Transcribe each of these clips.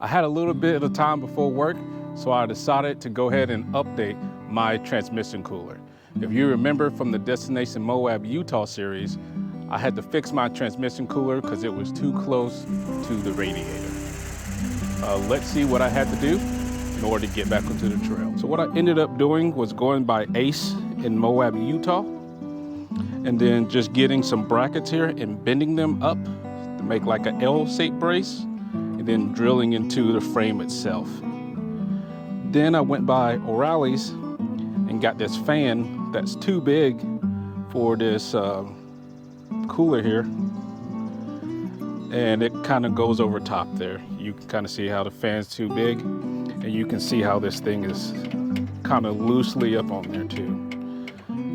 I had a little bit of time before work, so I decided to go ahead and update my transmission cooler. If you remember from the Destination Moab, Utah series, I had to fix my transmission cooler because it was too close to the radiator. Let's see what I had to do in order to get back onto the trail. So what I ended up doing was going by Ace in Moab, Utah, and then just getting some brackets here and bending them up to make like an L-shaped brace, and then drilling into the frame itself. Then I went by O'Reilly's and got this fan that's too big for this cooler here, and it kind of goes over top there. You can kind of see how the fan's too big, and you can see how this thing is kind of loosely up on there too.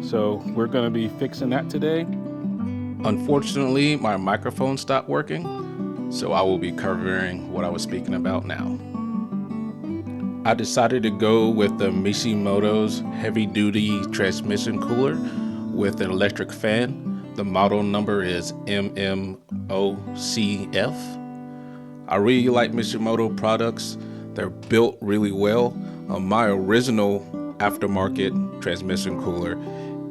So we're going to be fixing that today. Unfortunately, my microphone stopped working, so I will be covering what I was speaking about now. I decided to go with the Mishimoto's Heavy-Duty Transmission Cooler with an electric fan. The model number is MMOC-F. I really like Mishimoto products. They're built really well. My original aftermarket transmission cooler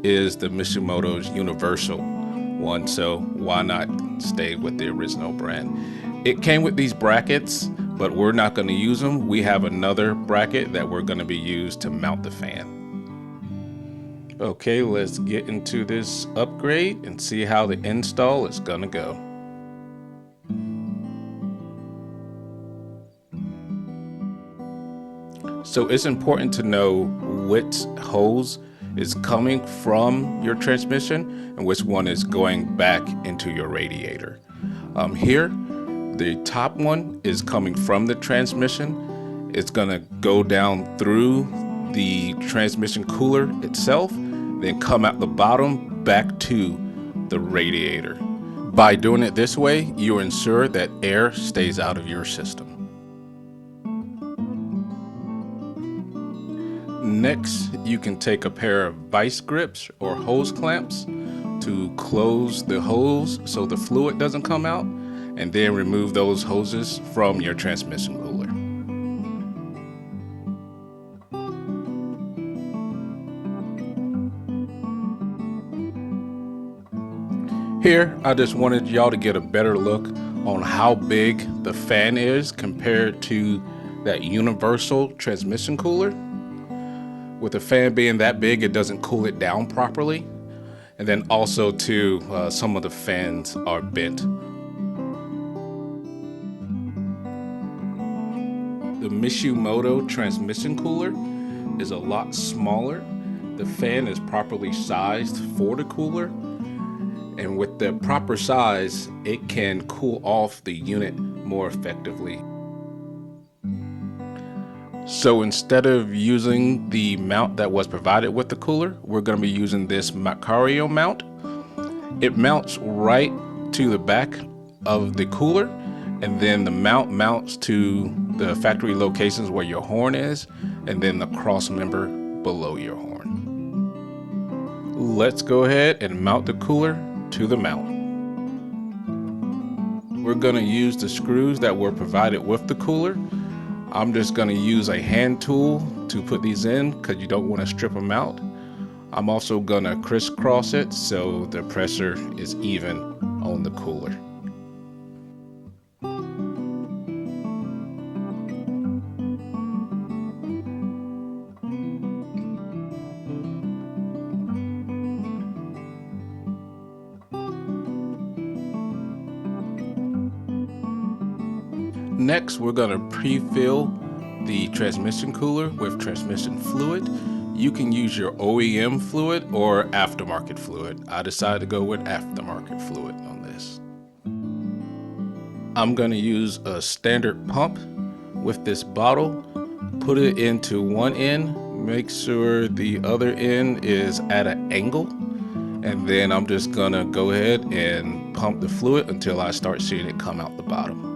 is the Mishimoto's Universal one, so why not stay with the original brand? It came with these brackets, but we're not going to use them. We have another bracket that we're going to be used to mount the fan. Okay, let's get into this upgrade and see how the install is going to go. So it's important to know which hose is coming from your transmission and which one is going back into your radiator. Here, the top one is coming from the transmission. It's gonna go down through the transmission cooler itself, then come out the bottom back to the radiator. By doing it this way, you ensure that air stays out of your system. Next, you can take a pair of vice grips or hose clamps to close the hose so the fluid doesn't come out, and then remove those hoses from your transmission cooler. Here, I just wanted y'all to get a better look on how big the fan is compared to that universal transmission cooler. With the fan being that big, it doesn't cool it down properly. And then also too, some of the fans are bent. The Mishimoto transmission cooler is a lot smaller. The fan is properly sized for the cooler. And with the proper size, it can cool off the unit more effectively. So instead of using the mount that was provided with the cooler, we're going to be using this MaxAri mount. It mounts right to the back of the cooler, and then the mount mounts to the factory locations where your horn is, and then the cross member below your horn. Let's go ahead and mount the cooler to the mount. We're going to use the screws that were provided with the cooler. I'm just going to use a hand tool to put these in because you don't want to strip them out. I'm also going to crisscross it so the pressure is even on the cooler. Next, we're going to pre-fill the transmission cooler with transmission fluid. You can use your OEM fluid or aftermarket fluid. I decided to go with aftermarket fluid on this. I'm going to use a standard pump with this bottle. Put it into one end, make sure the other end is at an angle, and then I'm just going to go ahead and pump the fluid until I start seeing it come out the bottom.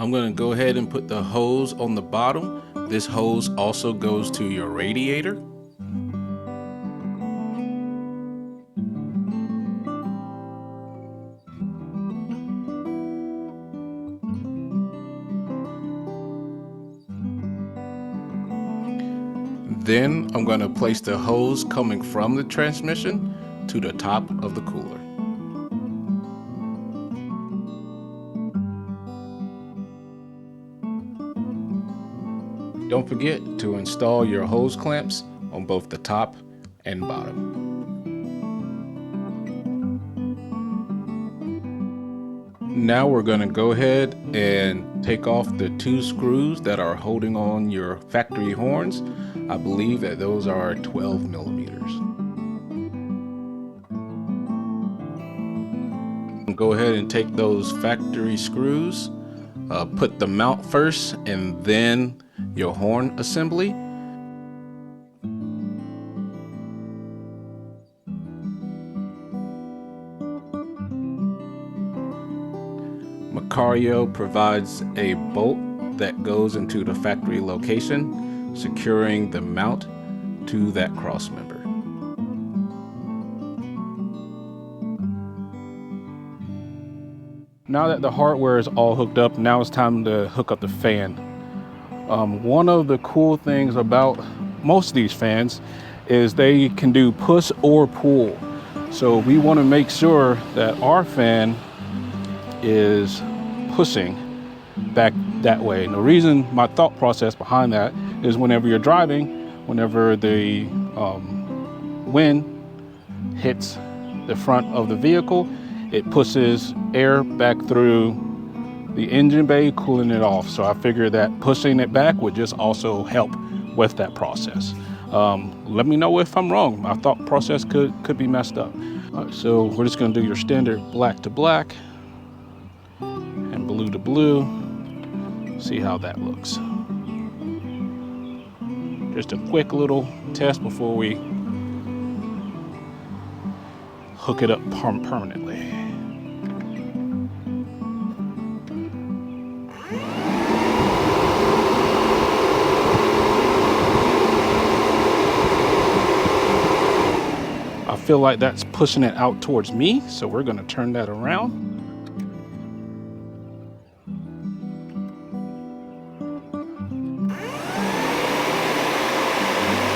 I'm going to go ahead and put the hose on the bottom. This hose also goes to your radiator. Then I'm going to place the hose coming from the transmission to the top of the cooler. Don't forget to install your hose clamps on both the top and bottom. Now we're going to go ahead and take off the 2 screws that are holding on your factory horns. I believe that those are 12 millimeters. Go ahead and take those factory screws, put the mount first and then your horn assembly. MaxAri provides a bolt that goes into the factory location, securing the mount to that cross member. Now that the hardware is all hooked up, now it's time to hook up the fan. One of the cool things about most of these fans is they can do push or pull. So we want to make sure that our fan is pushing back that way. And the reason, my thought process behind that is whenever you're driving, whenever the wind hits the front of the vehicle, it pushes air back through the engine bay, cooling it off. So I figured that pushing it back would just also help with that process. Let me know if I'm wrong. My thought process could be messed up. All right, so we're just gonna do your standard black to black and blue to blue. See how that looks. Just a quick little test before we hook it up permanently. I feel like that's pushing it out towards me, so we're going to turn that around.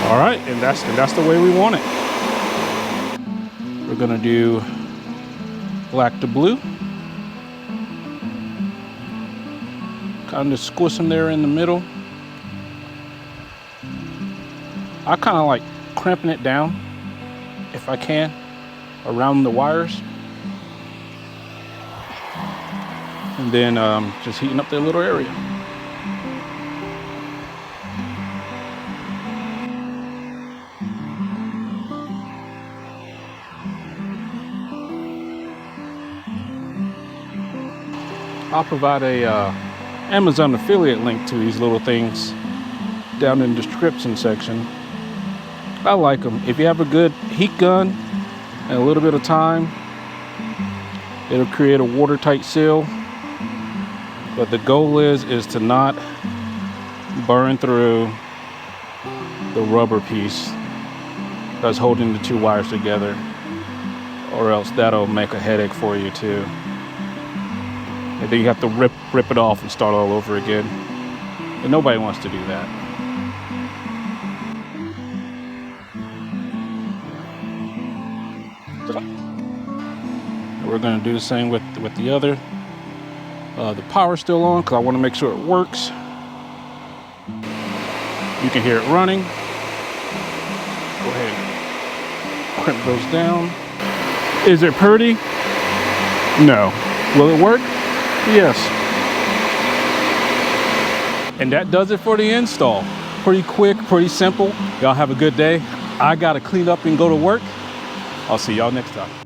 All right, and that's the way we want it. We're going to do black to blue. Kind of squish them there in the middle. I kind of like crimping it down, if I can, around the wires. And then just heating up that little area. I'll provide a Amazon affiliate link to these little things down in the description section. I like them. If you have a good heat gun and a little bit of time, it'll create a watertight seal. But the goal is to not burn through the rubber piece that's holding the 2 wires together, or else that'll make a headache for you too. And then you have to rip it off and start all over again. And nobody wants to do that. We're going to do the same with the other. The power's still on because I want to make sure it works. You can hear it running. Go ahead and crimp those down. Is it pretty? No. Will it work? Yes. And that does it for the install. Pretty quick, pretty simple. Y'all have a good day. I got to clean up and go to work. I'll see y'all next time.